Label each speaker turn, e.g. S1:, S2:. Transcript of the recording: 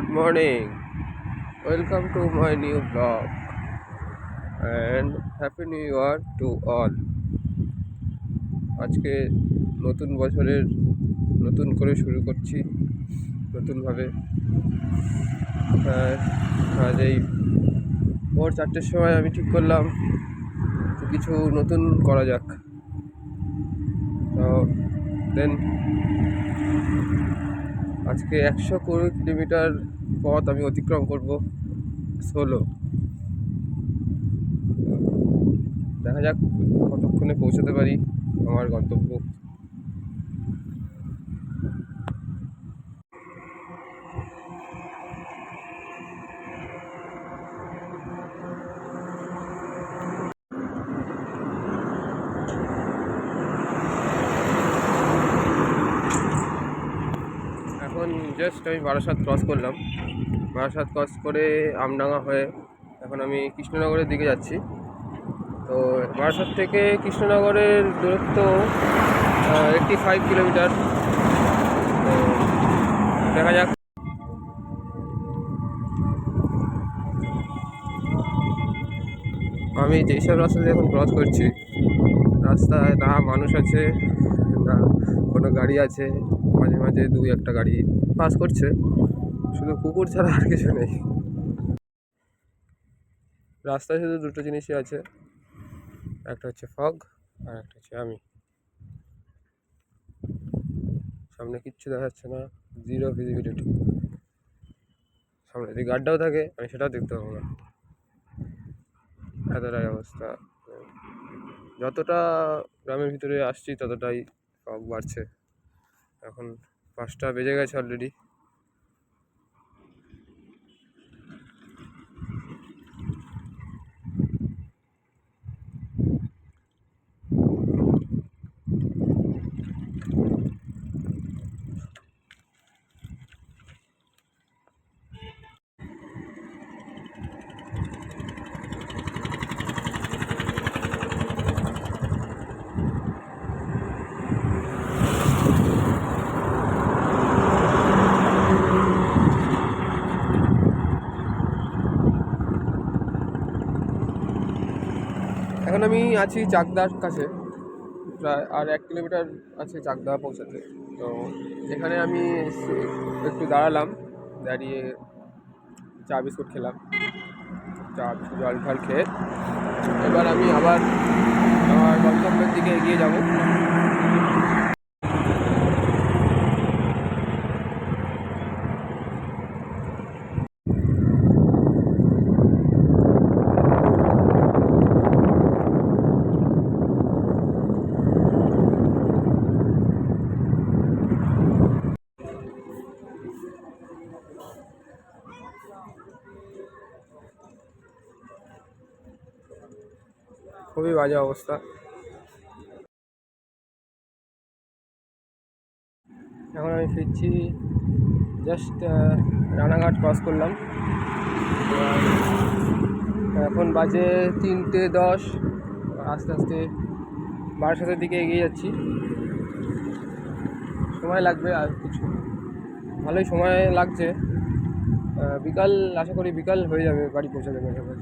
S1: Good morning. Welcome to my new vlog and happy new year to all. আজকে নতুন বছরের নতুন করে শুরু করছি নতুনভাবে। আজ এই ভোর 4টের সময় আমি ঠিক করলাম কিছু নতুন করা যাক। তো দেন আজকে 120 কিলোমিটার পথ আমি অতিক্রম করব সোলো। দেখা যাক কতক্ষণে পৌঁছাতে পারি আমার গন্তব্য। এখন জাস্ট আমি বারাসাত ক্রস করলাম। বারাসাত ক্রস করে আমডাঙ্গা হয়ে এখন আমি কৃষ্ণনগরের দিকে যাচ্ছি। তো বারাসাত থেকে কৃষ্ণনগরের দূরত্ব 85 কিলোমিটার। তো দেখা যাক। আমি যেসব রাস্তা দিয়ে এখন ক্রস করছি, রাস্তায় না মানুষ আছে না কোনো গাড়ি আছে। মাঝে মাঝে 2-1টা গাড়ি পাস করছে, শুধু কুকুর ছাড়া আর কিছু নেই। রাস্তায় শুধু দুটো জিনিসই আছে, একটা হচ্ছে ফগ আর একটা হচ্ছে আমি। সামনে কিচ্ছু দেখা যাচ্ছে না, জিরো ভিজিবিলিটি। সামনে যদি গার্ডটাও থাকে আমি সেটাও দেখতে পাবো না, এতটাই অবস্থা। যতটা গ্রামের ভিতরে আসছি ততটাই ফগ বাড়ছে। এখন 5টা বেজে গেছে অলরেডি। এখন আমি আছি চাকদার কাছে, প্রায় আর 1 কিলোমিটার আছে চাকদা পৌঁছাতে। তো এখানে আমি একটু দাঁড়ালাম, দাঁড়িয়ে চা বিস্কুট খেলাম, চা বিস্কুট জল ঢাল খেয়ে এবার আমি আবার আমার গন্তব্যের দিকে এগিয়ে যাব। খুবই বাজে অবস্থা। এখন আমি ফিরছি, জাস্ট রানাঘাট ক্রস করলাম। এখন বাজে 3টে 10। আস্তে আস্তে বারাসাতের দিকে এগিয়ে যাচ্ছি। সময় লাগবে আর কিছু, ভালোই সময় লাগছে। বিকাল, আশা করি বিকাল হয়ে যাবে বাড়ি পৌঁছাতে পৌঁছাতে।